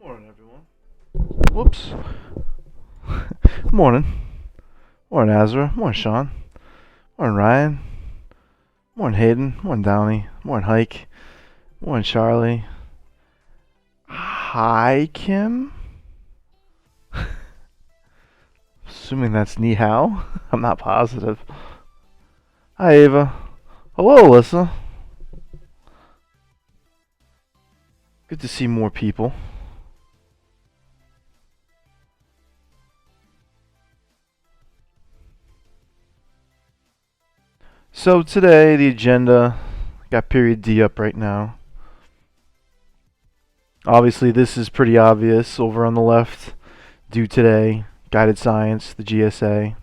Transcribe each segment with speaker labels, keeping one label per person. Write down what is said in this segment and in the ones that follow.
Speaker 1: Morning, everyone. Whoops. Morning. Morning, Azra. Morning, Sean. Morning, Ryan. Morning, Hayden. Morning, Downey. Morning, Hike. Morning, Charlie. Hi, Kim. Assuming that's ni hao. I'm not positive. Hi, Ava. Hello, Alyssa. Good to see more people. So today, the agenda, got period D up right now. Obviously, this is pretty obvious over on the left. Due today, guided science, the GSA.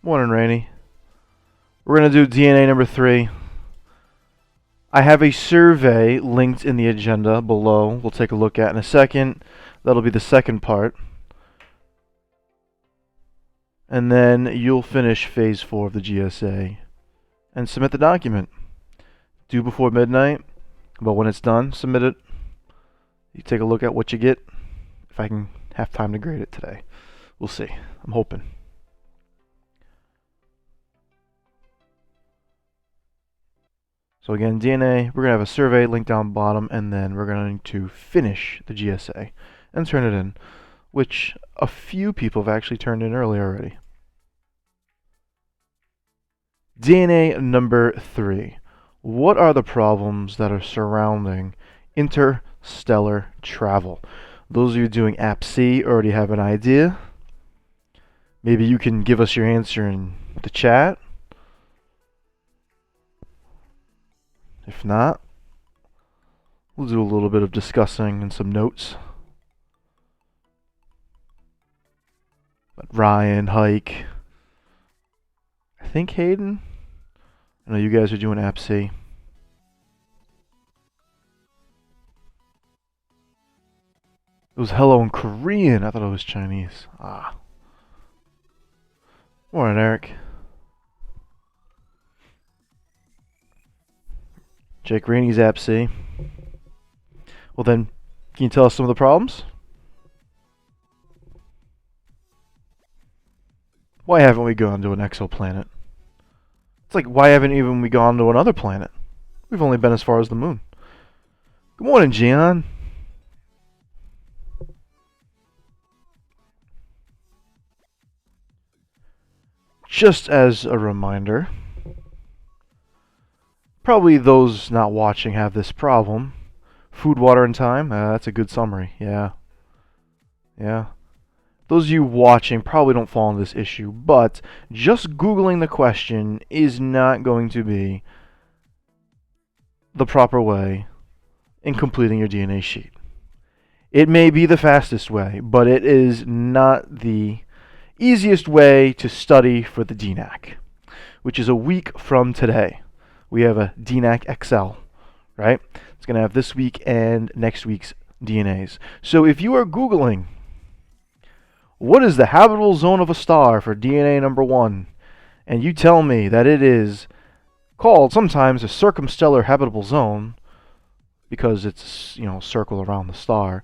Speaker 1: Morning, Rainy. We're going to do DNA number 3. I have a survey linked in the agenda below. We'll take a look at in a second. That'll be the second part. And then you'll finish phase 4 of the GSA and submit the document. Due before midnight, but when it's done, submit it. You take a look at what you get. If I can have time to grade it today. We'll see. I'm hoping. So again, DNA, we're going to have a survey linked down bottom, and then we're going to finish the GSA and turn it in, which a few people have actually turned in early already. DNA number 3. What are the problems that are surrounding interstellar travel? Those of you doing App C already have an idea. Maybe you can give us your answer in the chat. If not, we'll do a little bit of discussing and some notes. But Ryan, Hike, I think Hayden. I know you guys are doing App C. It was hello in Korean. I thought it was Chinese. Morning, Eric. Jake Rainey's App C. Well then, can you tell us some of the problems? Why haven't we gone to an exoplanet? It's like, why haven't even we gone to another planet? We've only been as far as the moon. Good morning, Gian. Just as a reminder, probably those not watching have this problem. Food, water, and time. That's a good summary. Yeah. Those of you watching probably don't fall into this issue, but just Googling the question is not going to be the proper way in completing your DNA sheet. It may be the fastest way, but it is not the easiest way to study for the DNAC, which is a week from today. We have a DNAC XL, right? It's going to have this week and next week's DNAs. So if you are Googling, what is the habitable zone of a star for DNA number 1, and you tell me that it is called sometimes a circumstellar habitable zone because it's, circle around the star,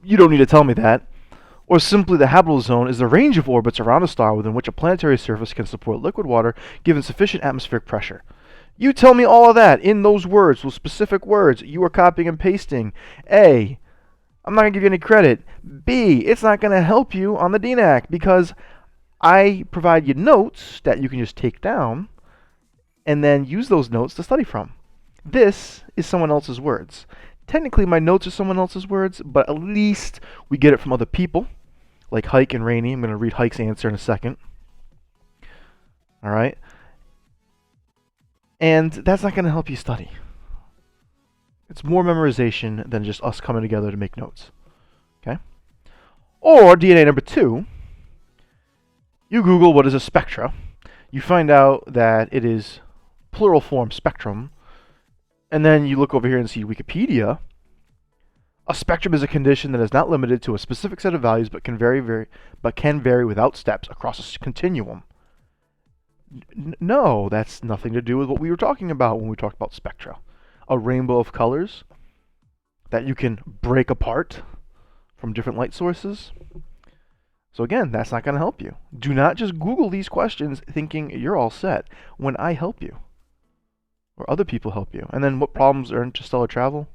Speaker 1: you don't need to tell me that. Or simply the habitable zone is the range of orbits around a star within which a planetary surface can support liquid water given sufficient atmospheric pressure. You tell me all of that in those words, those specific words. You are copying and pasting. A, I'm not going to give you any credit. B, it's not going to help you on the DNAC because I provide you notes that you can just take down and then use those notes to study from. This is someone else's words. Technically, my notes are someone else's words, but at least we get it from other people, like Hike and Rainey. I'm going to read Hike's answer in a second. All right? And that's not going to help you study. It's more memorization than just us coming together to make notes. Okay? Or DNA number 2, you Google what is a spectra. You find out that it is plural form spectrum. And then you look over here and see Wikipedia. A spectrum is a condition that is not limited to a specific set of values but can vary without steps across a continuum. No, that's nothing to do with what we were talking about when we talked about spectra. A rainbow of colors. that you can break apart from different light sources. So again, that's not going to help you. Do not just Google these questions thinking you're all set when I help you or other people help you. And then what problems are interstellar travel?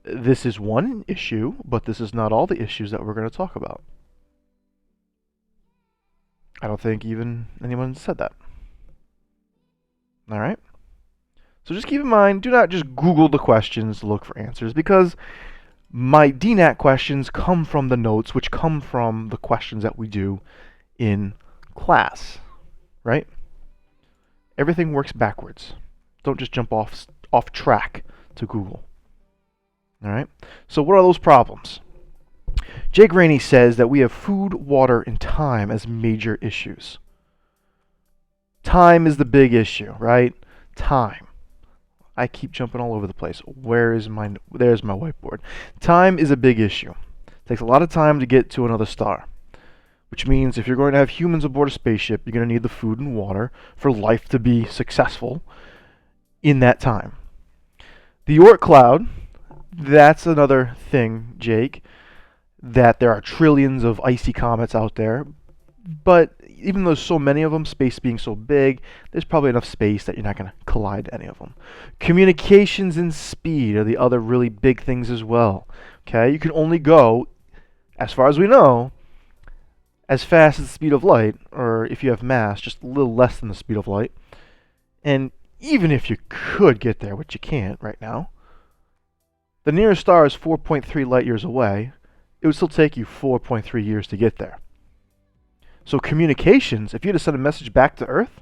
Speaker 1: This is one issue, but this is not all the issues that we're going to talk about. I don't think even anyone said that. All right? So just keep in mind, do not just Google the questions to look for answers, because my DNAT questions come from the notes, which come from the questions that we do in class, right? Everything works backwards. Don't just jump off track to Google. All right? So what are those problems? Jake Rainey says that we have food, water, and time as major issues. Time is the big issue, right? Time. I keep jumping all over the place. There's my whiteboard. Time is a big issue. It takes a lot of time to get to another star, which means if you're going to have humans aboard a spaceship, you're going to need the food and water for life to be successful in that time. The Oort cloud, that's another thing, Jake, that there are trillions of icy comets out there, but even though there's so many of them, space being so big, there's probably enough space that you're not going to collide any of them. Communications and speed are the other really big things as well. Okay, you can only go, as far as we know, as fast as the speed of light, or if you have mass, just a little less than the speed of light. And even if you could get there, which you can't right now, the nearest star is 4.3 light years away. It would still take you 4.3 years to get there. So communications, if you had to send a message back to Earth,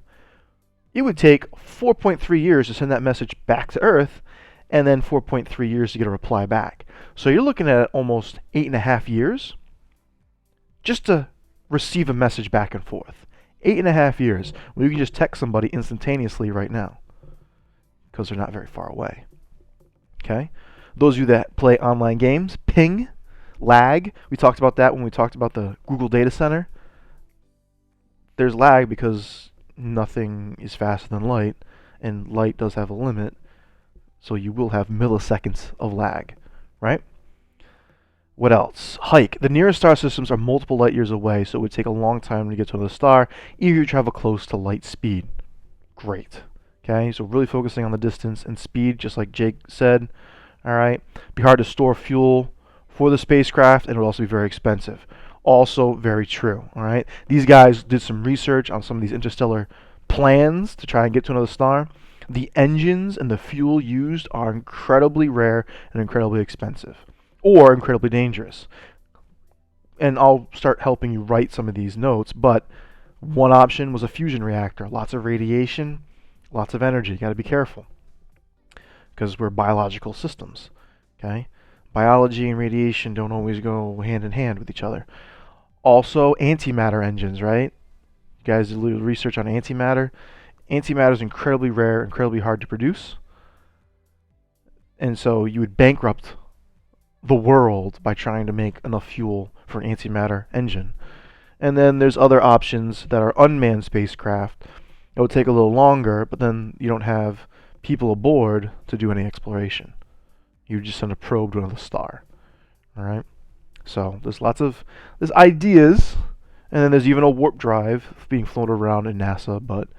Speaker 1: it would take 4.3 years to send that message back to Earth, and then 4.3 years to get a reply back. So you're looking at almost 8.5 years just to receive a message back and forth. 8.5 years. Well, you can just text somebody instantaneously right now because they're not very far away. Okay? Those of you that play online games, ping, lag, we talked about that when we talked about the Google Data Center. There's lag because nothing is faster than light, and light does have a limit, so you will have milliseconds of lag, right? What else? Hike. The nearest star systems are multiple light years away, so it would take a long time to get to another star, even if you travel close to light speed. Great. Okay, so really focusing on the distance and speed, just like Jake said. All right. Be hard to store fuel for the spacecraft, and it would also be very expensive. Also very true. All right. These guys did some research on some of these interstellar plans to try and get to another star. The engines and the fuel used are incredibly rare and incredibly expensive, or incredibly dangerous. And I'll start helping you write some of these notes, but one option was a fusion reactor. Lots of radiation, lots of energy. You got to be careful because we're biological systems. Okay? Biology and radiation don't always go hand in hand with each other. Also, antimatter engines, right? You guys did a little research on antimatter. Antimatter is incredibly rare, incredibly hard to produce. And so you would bankrupt the world by trying to make enough fuel for an antimatter engine. And then there's other options that are unmanned spacecraft. It would take a little longer, but then you don't have people aboard to do any exploration. You just send a probe to another star. All right? So there's ideas, and then there's even a warp drive being floated around in NASA, but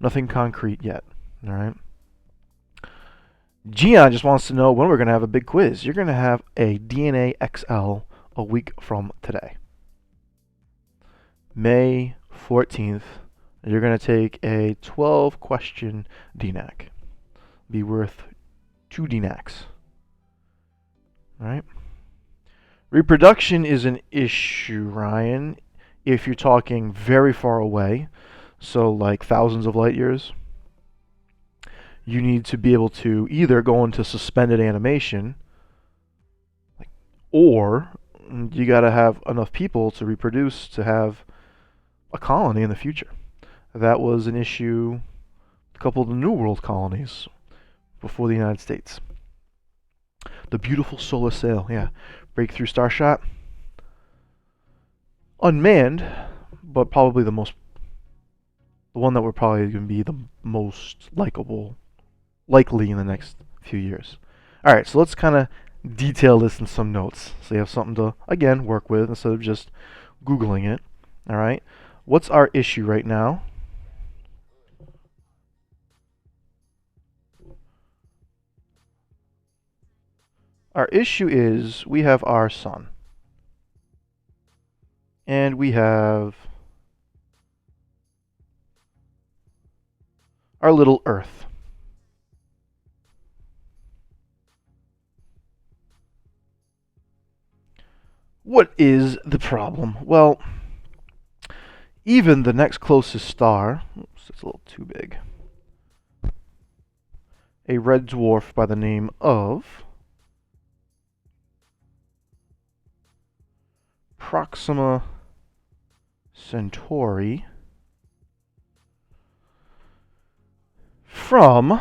Speaker 1: nothing concrete yet. All right? Gian just wants to know when we're going to have a big quiz. You're going to have a DNA XL a week from today. May 14th, you're going to take a 12-question DNAC. Be worth 2 DNACs. All right? Reproduction is an issue, Ryan, if you're talking very far away, so like thousands of light years. You need to be able to either go into suspended animation, or you got to have enough people to reproduce to have a colony in the future. That was an issue a couple of the New World colonies before the United States. The beautiful solar sail, yeah. Breakthrough Starshot. Unmanned, but probably the one that we're probably going to be the most likely in the next few years. All right, so let's kind of detail this in some notes so you have something to, again, work with instead of just Googling it. All right, what's our issue right now? Our issue is we have our sun. And we have our little Earth. What is the problem? Well, even the next closest star, oops, it's a little too big, a red dwarf by the name of Proxima Centauri, from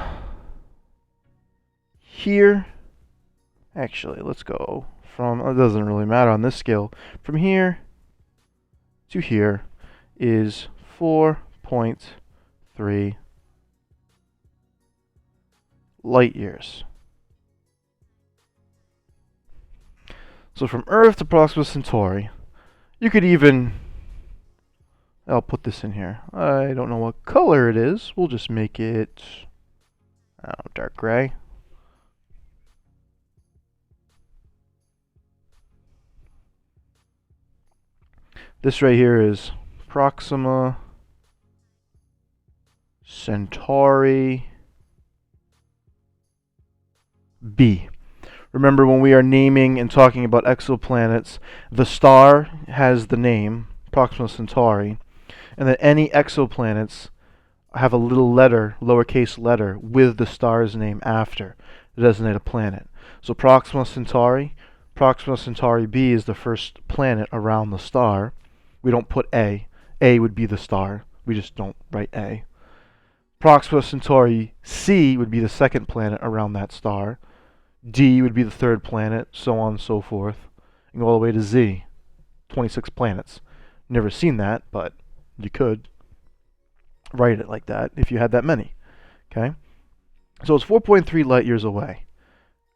Speaker 1: here, actually, let's go from, it doesn't really matter on this scale, from here to here is 4.3 light years. So from Earth to Proxima Centauri, you could even, I'll put this in here. I don't know what color it is. We'll just make it, I don't know, dark gray. This right here is Proxima Centauri B. Remember, when we are naming and talking about exoplanets, the star has the name Proxima Centauri, and that any exoplanets have a little letter, lowercase letter, with the star's name after to designate a planet. So Proxima Centauri B is the first planet around the star. We don't put A. A would be the star. We just don't write A. Proxima Centauri C would be the second planet around that star. D would be the third planet, so on and so forth, and go all the way to Z. 26 planets. Never seen that, but you could write it like that if you had that many. Okay? So it's 4.3 light years away.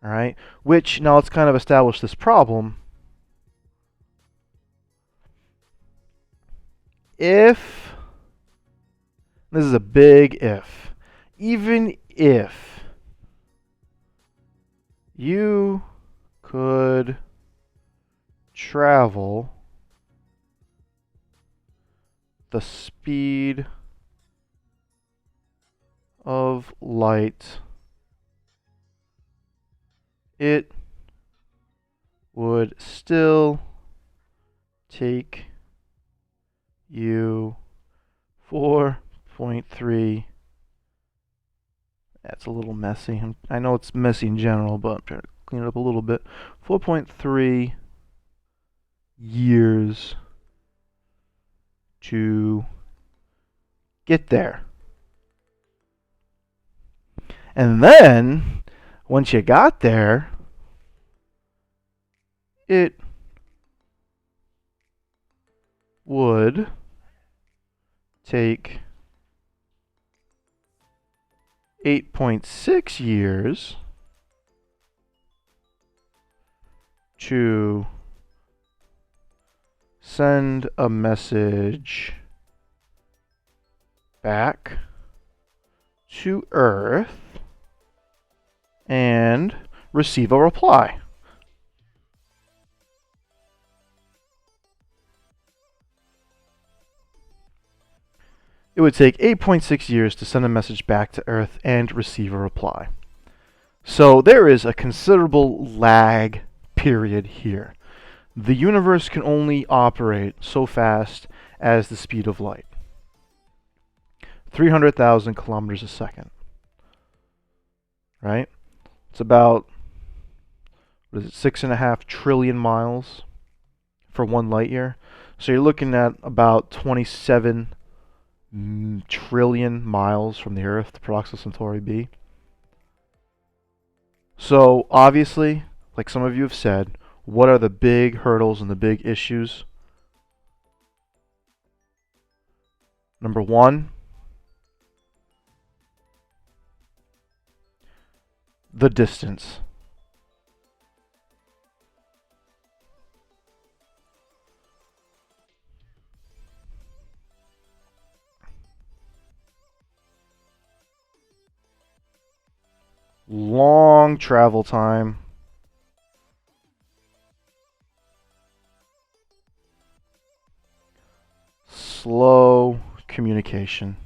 Speaker 1: All right? Which, now let's kind of establish this problem. If, this is a big if, even if you could travel the speed of light, it would still take you 4.3. That's a little messy. I know it's messy in general, but I'm trying to clean it up a little bit. 4.3 years to get there. And then, once you got there, it would take 8.6 years to send a message back to Earth and receive a reply. It would take 8.6 years to send a message back to Earth and receive a reply. So there is a considerable lag period here. The universe can only operate so fast as the speed of light. 300,000 kilometers a second. Right? It's about, what is it, 6.5 trillion miles for 1 light year. So you're looking at about 27 trillion miles from the Earth to Proxima Centauri B. So obviously, like some of you have said, what are the big hurdles and the big issues? Number one, the distance. long travel time, slow communication.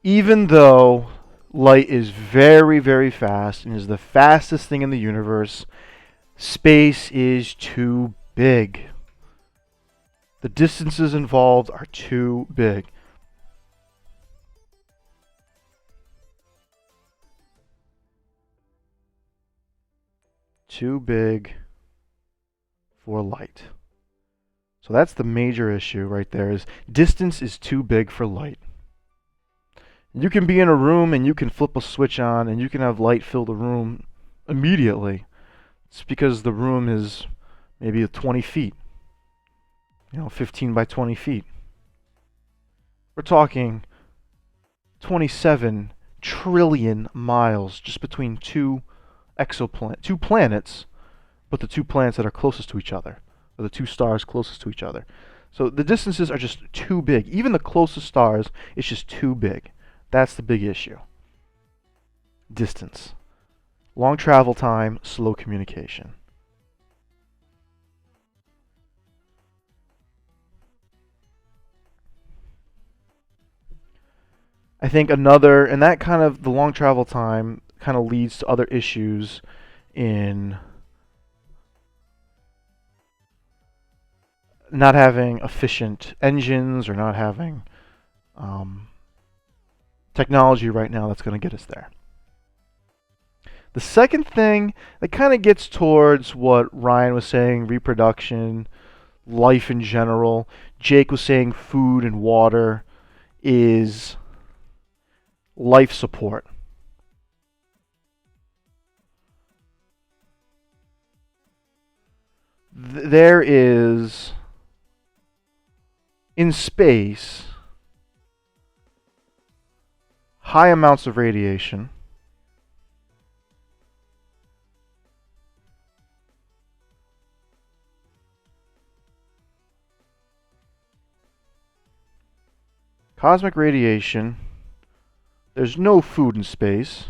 Speaker 1: Even though light is very, very fast and is the fastest thing in the universe, space is too big. The distances involved are too big. Too big for light. So that's the major issue right there, is distance is too big for light. You can be in a room and you can flip a switch on and you can have light fill the room immediately. It's because the room is maybe 20 feet, 15 by 20 feet. We're talking 27 trillion miles just between two planets, but the two planets that are closest to each other, or the two stars closest to each other. So the distances are just too big. Even the closest stars, it's just too big. That's the big issue. Distance. Long travel time, slow communication. I think another, and that kind of, the long travel time kind of leads to other issues in not having efficient engines or not having technology right now that's going to get us there. The second thing that kind of gets towards what Ryan was saying, reproduction, life in general, Jake was saying food and water, is life support. There is, in space, high amounts of radiation. Cosmic radiation. There's no food in space.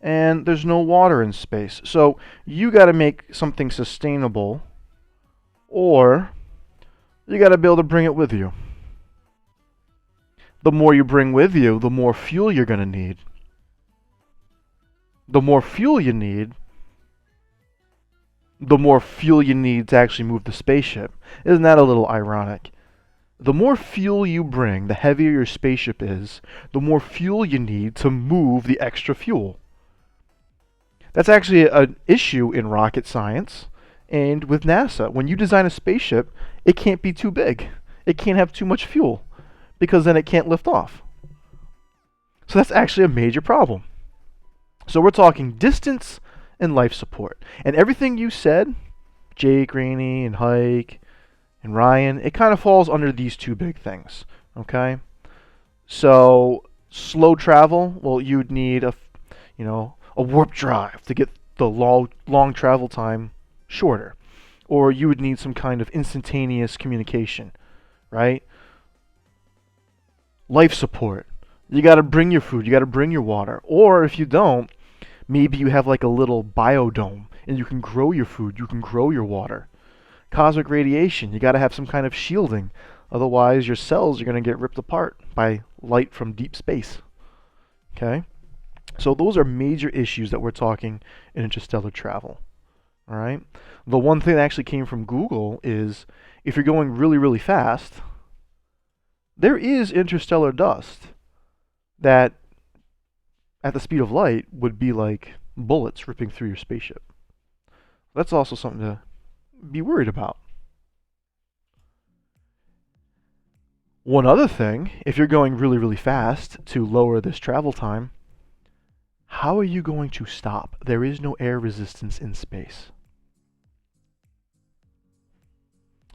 Speaker 1: And there's no water in space. So you got to make something sustainable, or you got to be able to bring it with you. The more you bring with you, the more fuel you're going to need. The more fuel you need, the more fuel you need to actually move the spaceship. Isn't that a little ironic? The more fuel you bring, the heavier your spaceship is, the more fuel you need to move the extra fuel. That's actually an issue in rocket science and with NASA. When you design a spaceship, it can't be too big. It can't have too much fuel because then it can't lift off. So that's actually a major problem. So we're talking distance and life support. And everything you said, Jake, Rainey, and Hike, and Ryan, it kind of falls under these two big things. Okay? So slow travel, well, you'd need a warp drive to get the long travel time shorter. Or you would need some kind of instantaneous communication, right? Life support. You got to bring your food, you got to bring your water. Or if you don't, maybe you have like a little biodome and you can grow your food, you can grow your water. Cosmic radiation, you got to have some kind of shielding. Otherwise, your cells are going to get ripped apart by light from deep space. Okay? So those are major issues that we're talking in interstellar travel. All right? The one thing that actually came from Google is if you're going really, really fast, there is interstellar dust that at the speed of light would be like bullets ripping through your spaceship. That's also something to be worried about. One other thing, if you're going really, really fast to lower this travel time, how are you going to stop? There is no air resistance in space.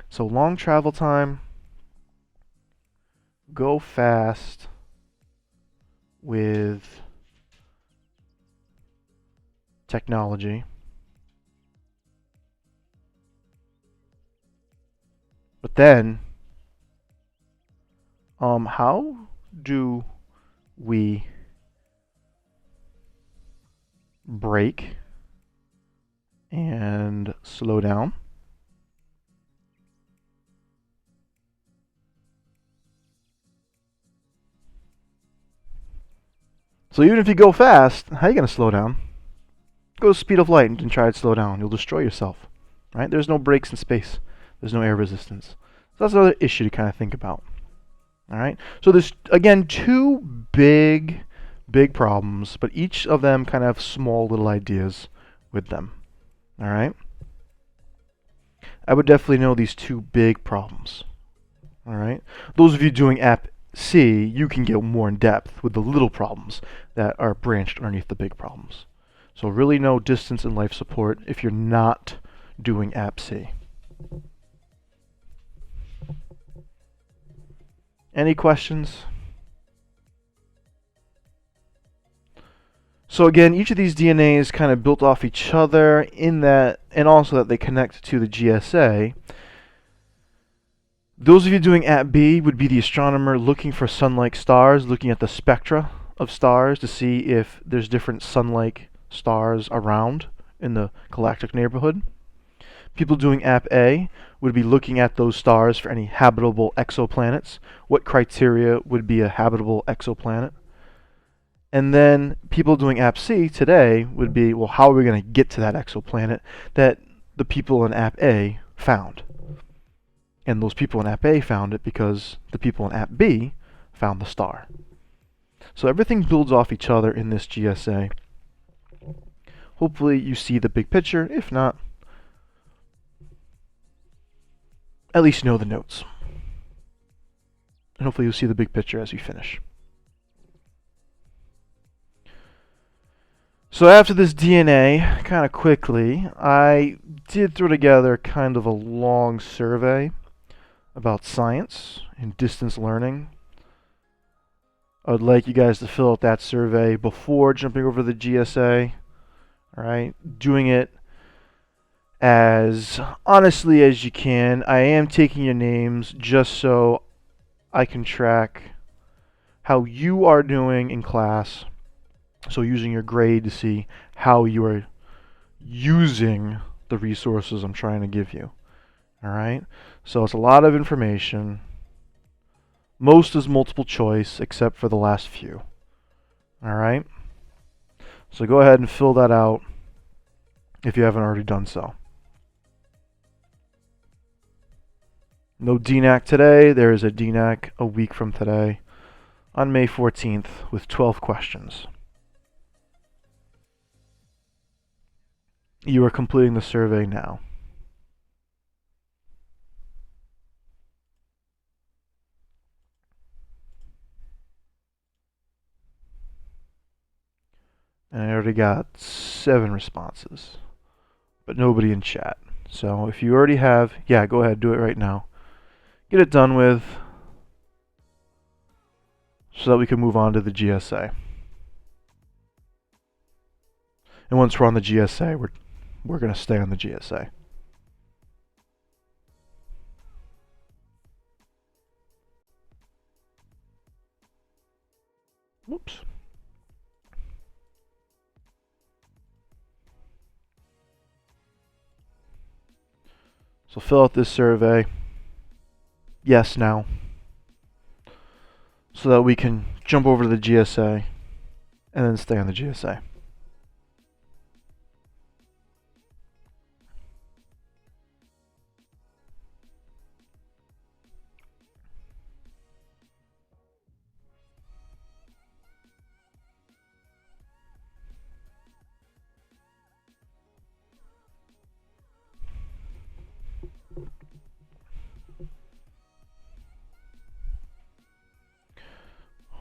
Speaker 1: So long travel time, go fast with technology. But then How do we break and slow down? So even if you go fast, how are you going to slow down? Go the speed of light and try to slow down. You'll destroy yourself. Right? There's no brakes in space. There's no air resistance. So that's another issue to kind of think about. All right. So there's again two big problems, but each of them kind of have small little ideas with them. All right. I would definitely know these two big problems. All right. Those of you doing App C, you can get more in depth with the little problems that are branched underneath the big problems. So really know distance and life support if you're not doing App C. Any questions? So again, each of these DNAs kind of built off each other in that, and also that they connect to the GSA. Those of you doing App B would be the astronomer looking for sun-like stars, looking at the spectra of stars to see if there's different sun-like stars around in the galactic neighborhood. People doing App A would be looking at those stars for any habitable exoplanets. What criteria would be a habitable exoplanet? And then people doing App C today would be, well, how are we going to get to that exoplanet that the people in App A found? And those people in App A found it because the people in App B found the star. So everything builds off each other in this GSA. Hopefully you see the big picture. If not, at least you know the notes. And hopefully you'll see the big picture as we finish. So after this DNA, kind of quickly, I did throw together kind of a long survey about science and distance learning. I would like you guys to fill out that survey before jumping over to the GSA. All right, doing it as honestly as you can. I am taking your names just so I can track how you are doing in class. So using your grade to see how you are using the resources I'm trying to give you. All right. So it's a lot of information. Most is multiple choice except for the last few. All right. So go ahead and fill that out if you haven't already done so. No DNAC today. There is a DNAC a week from today on May 14th with 12 questions. You are completing the survey now. And I already got 7 responses, but nobody in chat. So if you already have, yeah, go ahead, do it right now. Get it done with so that we can move on to the GSA. And once we're on the GSA, we're going to stay on the GSA. Whoops. So fill out this survey. Yes, now. So that we can jump over to the GSA and then stay on the GSA.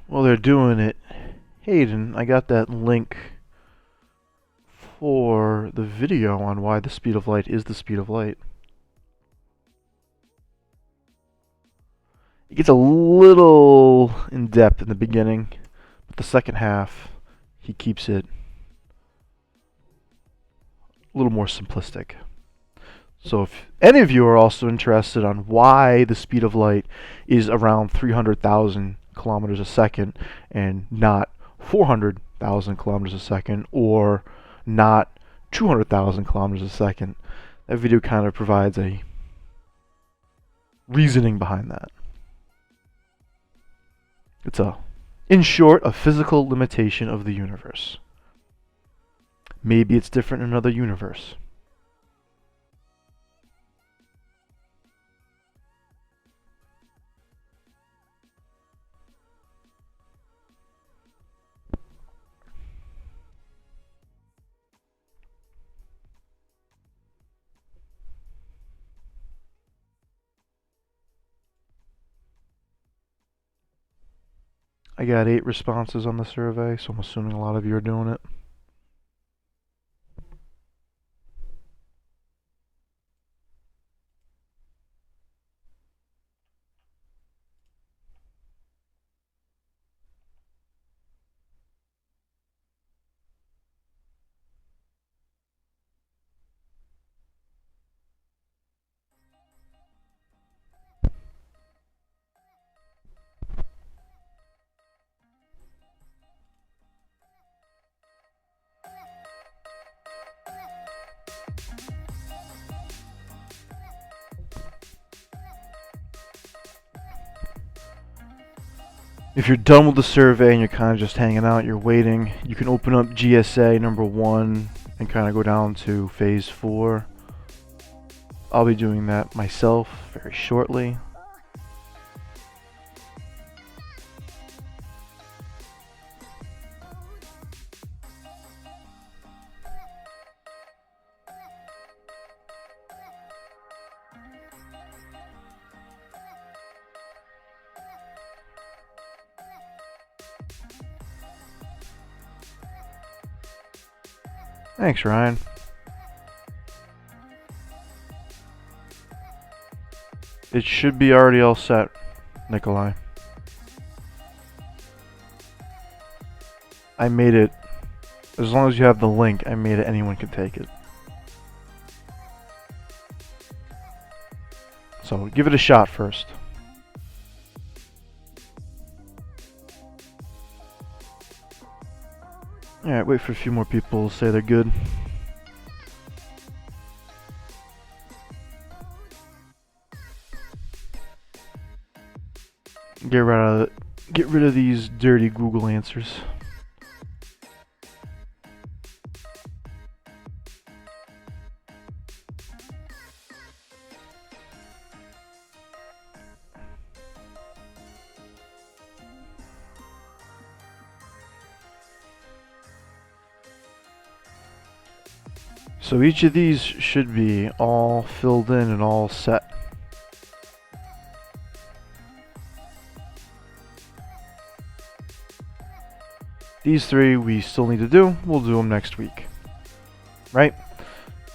Speaker 1: Well, they're doing it. Hayden, I got that link for the video on why the speed of light is the speed of light. It gets a little in depth in the beginning, but the second half, he keeps it a little more simplistic. So if any of you are also interested on why the speed of light is around 300,000 kilometers a second and not 400,000 kilometers a second or not 200,000 kilometers a second, that video kind of provides a reasoning behind that. It's in short, a physical limitation of the universe. Maybe it's different in another universe. I got 8 responses on the survey, so I'm assuming a lot of you are doing it. If you're done with the survey and you're kind of just hanging out, you're waiting, you can open up GSA number 1 and kind of go down to phase 4. I'll be doing that myself very shortly. Thanks, Ryan. It should be already all set, Nikolai. I made it, as long as you have the link, I made it anyone can take it. So give it a shot first. Alright, wait for a few more people to say they're good. Get rid of these dirty Google answers. So each of these should be all filled in and all set. These 3 we still need to do. We'll do them next week. Right?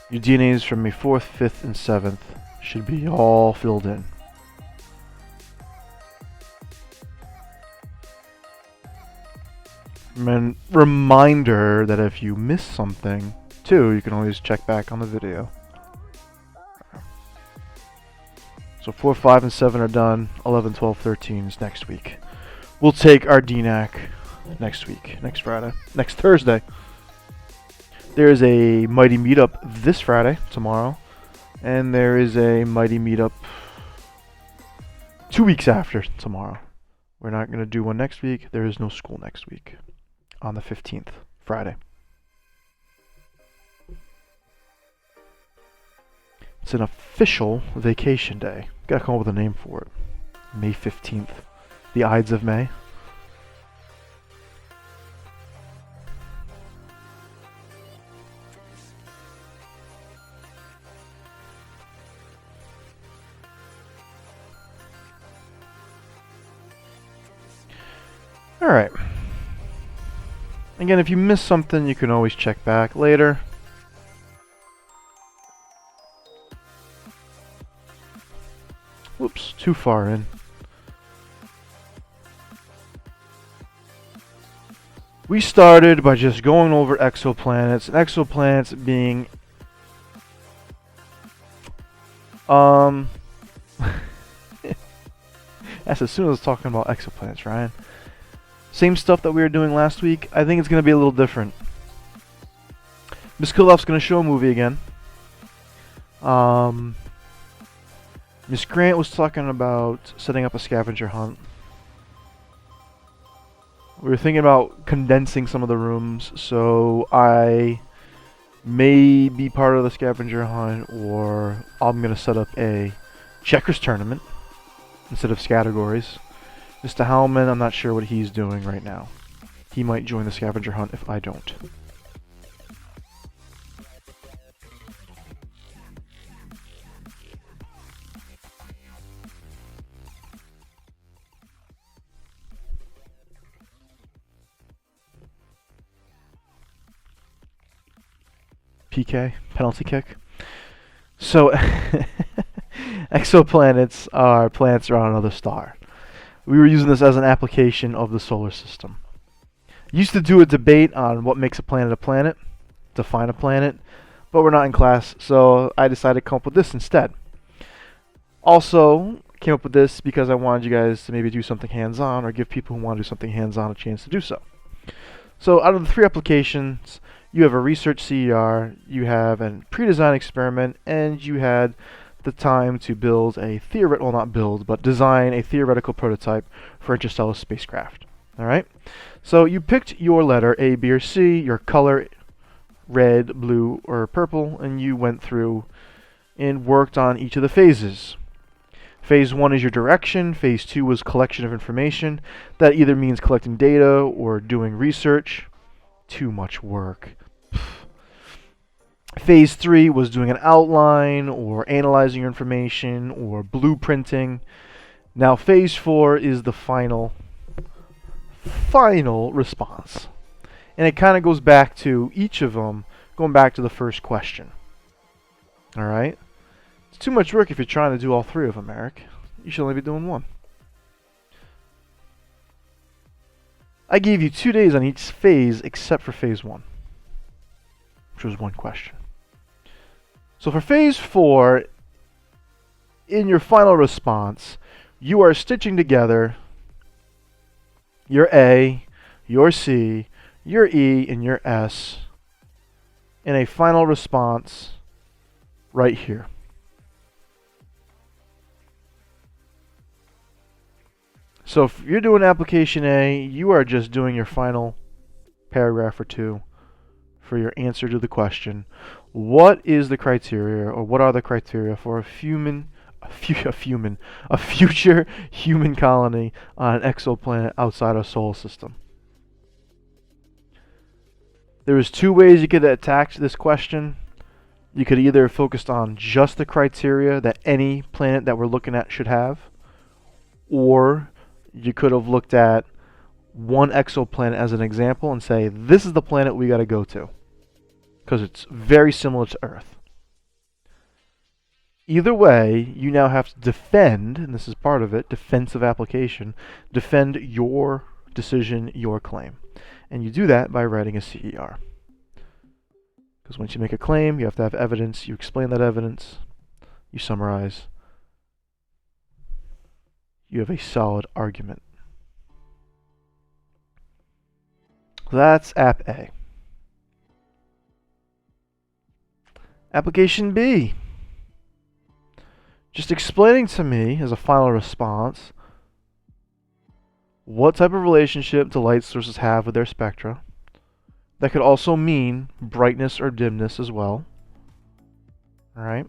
Speaker 1: Your DNAs from May 4th, 5th, and 7th should be all filled in. And reminder that if you miss something, too, you can always check back on the video. So 4, 5, and 7 are done. 11, 12, 13 is next week. We'll take our DNAC next week, next Friday, next Thursday. There is a Mighty Meetup this Friday, tomorrow, and there is a Mighty Meetup 2 weeks after tomorrow. We're not going to do one next week. There is no school next week on the 15th, Friday. It's an official vacation day. Gotta come up with a name for it. May 15th. The Ides of May. Alright. Again, if you miss something, you can always check back later. Whoops, too far in. We started by just going over exoplanets, and exoplanets being Um, that's as soon as I was talking about exoplanets, Ryan. Same stuff that we were doing last week. I think it's going to be a little different. Miss Kulof's going to show a movie again. Miss Grant was talking about setting up a scavenger hunt. We were thinking about condensing some of the rooms, so I may be part of the scavenger hunt, or I'm going to set up a checkers tournament instead of categories. Mr. Howman, I'm not sure what he's doing right now. He might join the scavenger hunt if I don't. PK, penalty kick. So, exoplanets are planets around another star. We were using this as an application of the solar system. Used to do a debate on what makes a planet, define a planet, but we're not in class, so I decided to come up with this instead. Also, came up with this because I wanted you guys to maybe do something hands-on, or give people who want to do something hands-on a chance to do so. So out of the 3 applications, you have a research CER, you have a pre-designed experiment, and you had the time to build a design a theoretical prototype for interstellar spacecraft. Alright? So you picked your letter, A, B, or C, your color, red, blue, or purple, and you went through and worked on each of the phases. Phase 1 is your direction, Phase 2 was collection of information. That either means collecting data or doing research. Too much work. Phase 3 was doing an outline or analyzing your information or blueprinting. Now Phase 4 is the final response. And it kind of goes back to each of them, going back to the first question. Alright? It's too much work if you're trying to do all 3 of them, Eric. You should only be doing 1. I gave you 2 days on each phase except for Phase 1, which was 1 question. So for Phase 4, in your final response, you are stitching together your A, your C, your E, and your S in a final response right here. So if you're doing application A, you are just doing your final paragraph or 2 for your answer to the question, what is the criteria, or what are the criteria for a future human colony on an exoplanet outside our solar system? There is 2 ways you could attack this question. You could either focus on just the criteria that any planet that we're looking at should have, or you could have looked at one exoplanet as an example and say, this is the planet we got to go to, because it's very similar to Earth. Either way, you now have to defend, and this is part of it, defensive application, defend your decision, your claim. And you do that by writing a CER. Because once you make a claim, you have to have evidence, you explain that evidence, you summarize, you have a solid argument. That's App A. Application B. Just explaining to me, as a final response, what type of relationship do light sources have with their spectra. That could also mean brightness or dimness as well. Alright?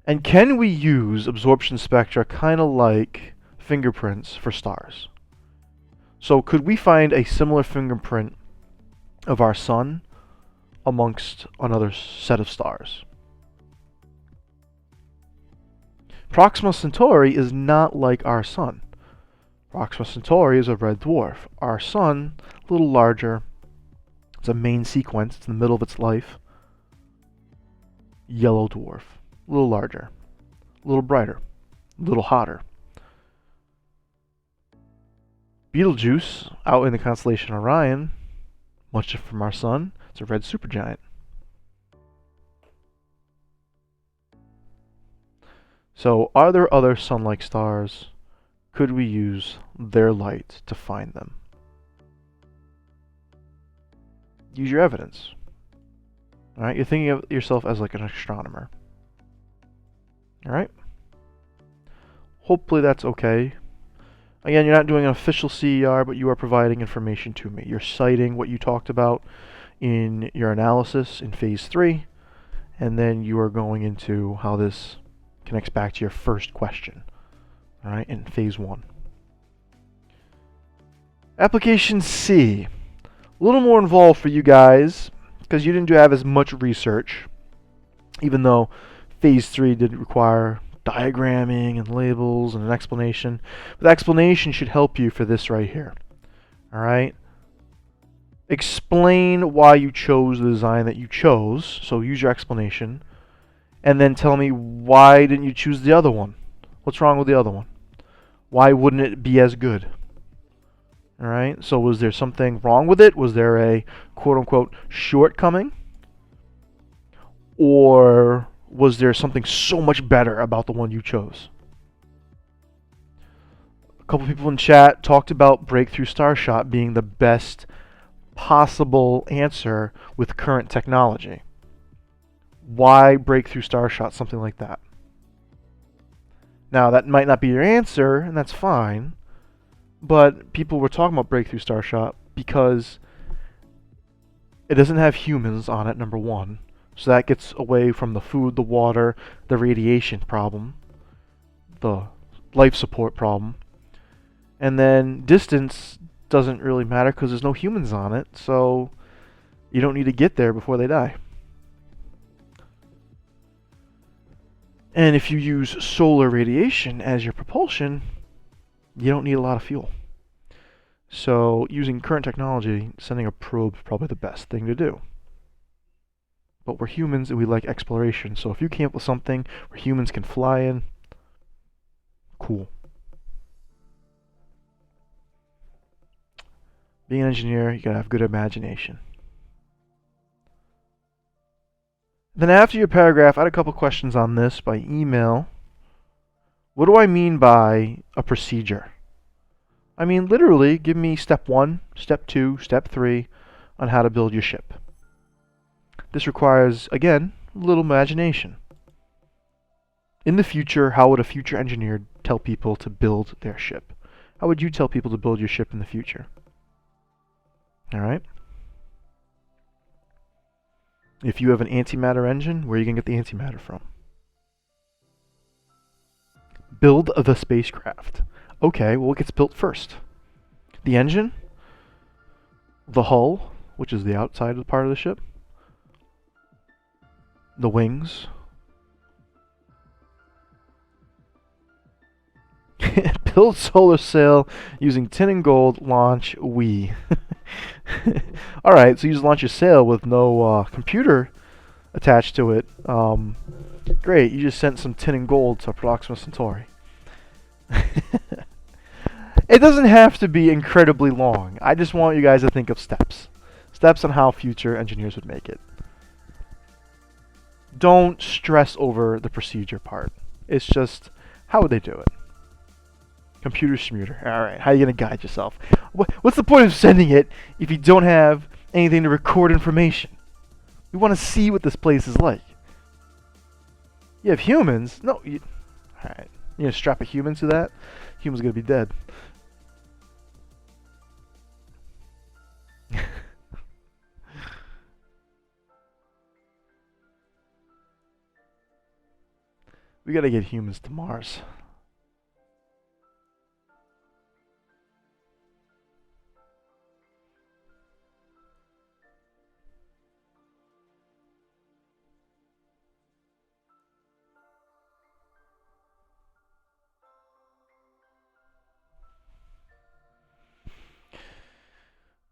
Speaker 1: And can we use absorption spectra kind of like fingerprints for stars? So could we find a similar fingerprint of our sun amongst another set of stars? Proxima Centauri is not like our sun. Proxima Centauri is a red dwarf. Our sun, a little larger. It's a main sequence. It's in the middle of its life. Yellow dwarf. A little larger. A little brighter. A little hotter. Betelgeuse, out in the constellation Orion, much different from our sun, it's a red supergiant. So, are there other sun-like stars? Could we use their light to find them? Use your evidence. All right, you're thinking of yourself as like an astronomer. All right. Hopefully that's okay. Again, you're not doing an official CER, but you are providing information to me. You're citing what you talked about in your analysis in phase 3, and then you are going into how this connects back to your first question, all right, in phase 1. Application C. A little more involved for you guys, because you didn't have as much research, even though phase 3 did require diagramming and labels and an explanation. But the explanation should help you for this right here. All right? Explain why you chose the design that you chose. So use your explanation. And then tell me, why didn't you choose the other one? What's wrong with the other one? Why wouldn't it be as good? All right? So was there something wrong with it? Was there a quote-unquote shortcoming? Or was there something so much better about the one you chose? A couple people in chat talked about Breakthrough Starshot being the best possible answer with current technology. Why Breakthrough Starshot something like that? Now, that might not be your answer, and that's fine, but people were talking about Breakthrough Starshot because it doesn't have humans on it, number one. So that gets away from the food, the water, the radiation problem, the life support problem. And then distance doesn't really matter because there's no humans on it, so you don't need to get there before they die. And if you use solar radiation as your propulsion, you don't need a lot of fuel. So using current technology, sending a probe is probably the best thing to do. But we're humans and we like exploration, so if you came up with something where humans can fly in, cool. Being an engineer, you gotta have good imagination. Then after your paragraph, I had a couple questions on this by email. What do I mean by a procedure? I mean, literally, give me step 1, step 2, step 3 on how to build your ship. This requires, again, a little imagination. In the future, how would a future engineer tell people to build their ship? How would you tell people to build your ship in the future? All right. If you have an antimatter engine, where are you going to get the antimatter from? Build the spacecraft. Okay, well, what gets built first? The engine? The hull, which is the outside part of the ship? The wings? Build solar sail using tin and gold, launch we. Alright, so you just launch your sail with no computer attached to it. Great, you just sent some tin and gold to Proxima Centauri. It doesn't have to be incredibly long. I just want you guys to think of steps. Steps on how future engineers would make it. Don't stress over the procedure part. It's just, how would they do it? Computer schmuter. Alright, how are you going to guide yourself? What's the point of sending it if you don't have anything to record information? We want to see what this place is like. You have humans? No. Alright. You're going to strap a human to that? Human's going to be dead. We got to get humans to Mars.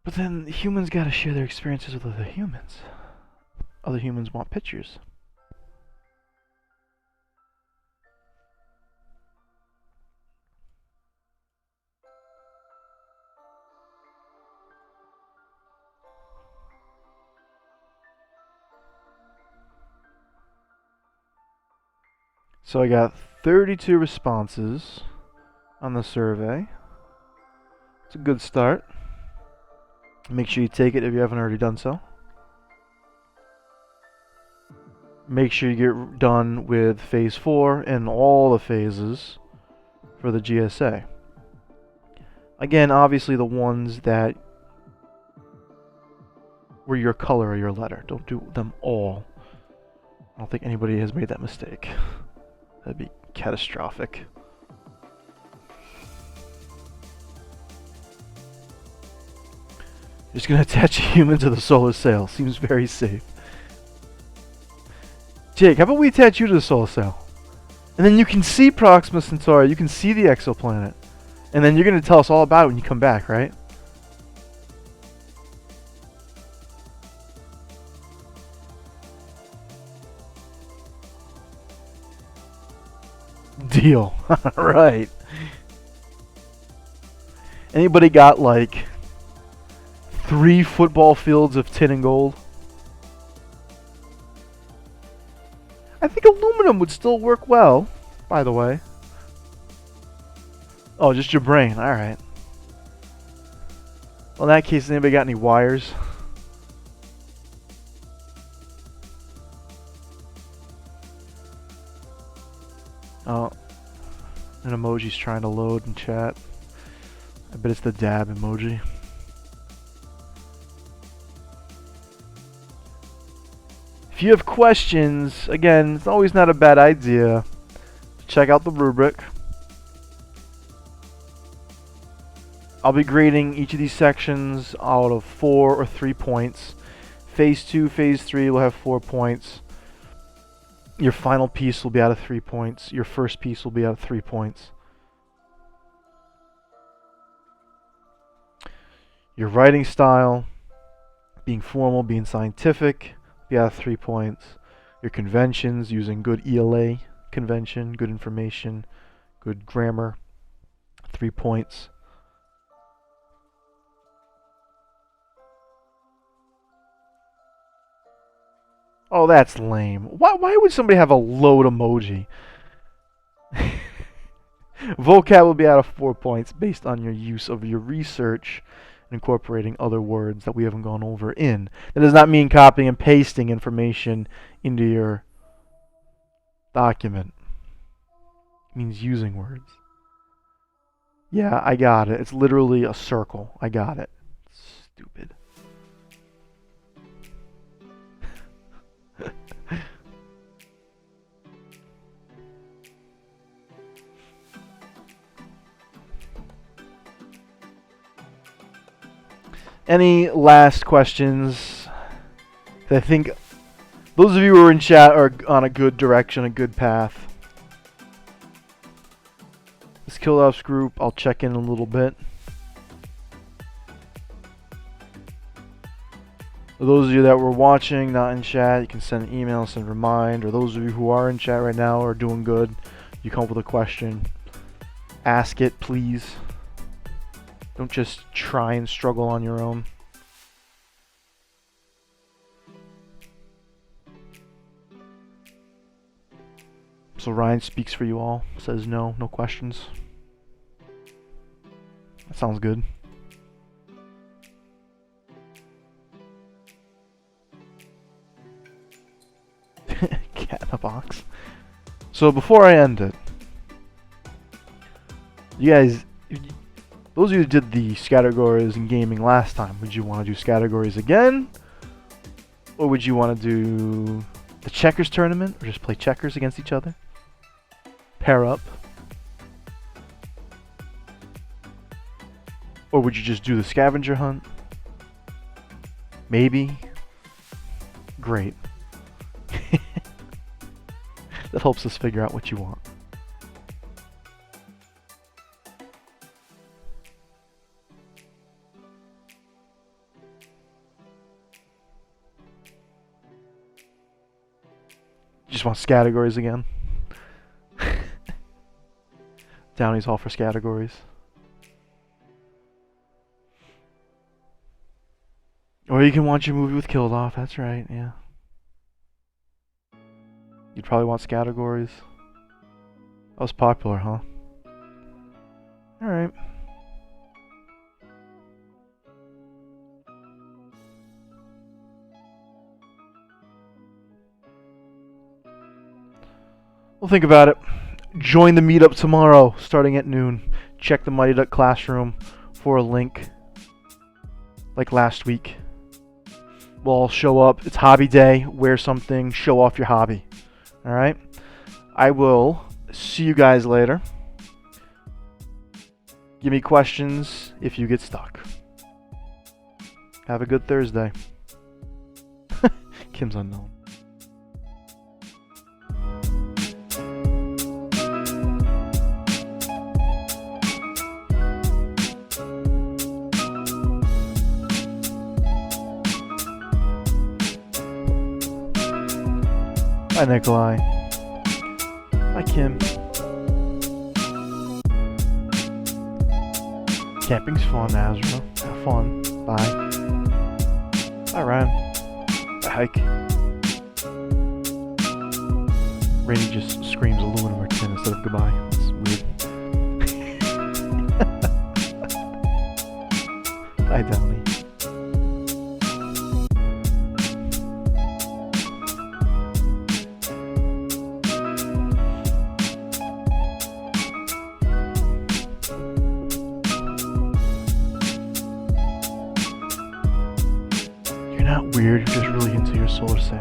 Speaker 1: But then humans got to share their experiences with other humans. Other humans want pictures. So I got 32 responses on the survey. It's a good start. Make sure you take it if you haven't already done so. Make sure you get done with phase 4 and all the phases for the GSA. Again, obviously the ones that were your color or your letter. Don't do them all. I don't think anybody has made that mistake. That'd be catastrophic. Just gonna attach a human to the solar sail. Seems very safe. Jake, how about we attach you to the solar sail? And then you can see Proxima Centauri, you can see the exoplanet. And then you're gonna tell us all about it when you come back, right? Deal. Right. Anybody got like 3 football fields of tin and gold? I think aluminum would still work well, by the way. Oh, just your brain. Alright. Well, in that case, anybody got any wires? Oh. An emoji's trying to load in chat. I bet it's the dab emoji. If you have questions, again, it's always not a bad idea to check out the rubric. I'll be grading each of these sections out of 4 or 3 points. Phase 2, Phase 3 will have 4 points. Your final piece will be out of 3 points. Your first piece will be out of 3 points. Your writing style, being formal, being scientific, be out of 3 points. Your conventions, using good ELA convention, good information, good grammar, 3 points. Oh, that's lame. Why would somebody have a load emoji? Vocab will be out of 4 points based on your use of your research and incorporating other words that we haven't gone over in. That does not mean copying and pasting information into your document. It means using words. Yeah, I got it. It's literally a circle. I got it. Stupid. Any last questions? I think those of you who are in chat are on a good direction, a good path. This Kildoff's group, I'll check in a little bit. For those of you that were watching, not in chat, you can send an email, send a remind. Or those of you who are in chat right now are doing good, you come up with a question, ask it, please. Don't just try and struggle on your own. So Ryan speaks for you all, says no questions. That sounds good. Cat in a box. So before I end it, you guys, those of you who did the categories in gaming last time, would you want to do categories again? Or would you want to do the checkers tournament? Or just play checkers against each other? Pair up? Or would you just do the scavenger hunt? Maybe? Great. That helps us figure out what you want. Just want categories again. Downey's all for categories. Or you can watch your movie with Kildoff, that's right, yeah. You'd probably want categories. was popular, huh? Alright. Well, think about it. Join the meetup tomorrow, starting at noon. Check the Mighty Duck Classroom for a link, like last week. We'll all show up. It's hobby day. Wear something. Show off your hobby. Alright? I will see you guys later. Give me questions if you get stuck. Have a good Thursday. Kim's unknown. Bye, Nikolai. Bye, Kim. Camping's fun, Azra. Have fun. Bye. Bye, Ryan. Bye, Hike. Rainy just screams aluminum or tin instead of goodbye. It's weird. Bye, Downey. You're not weird, you're just really into your solar sail.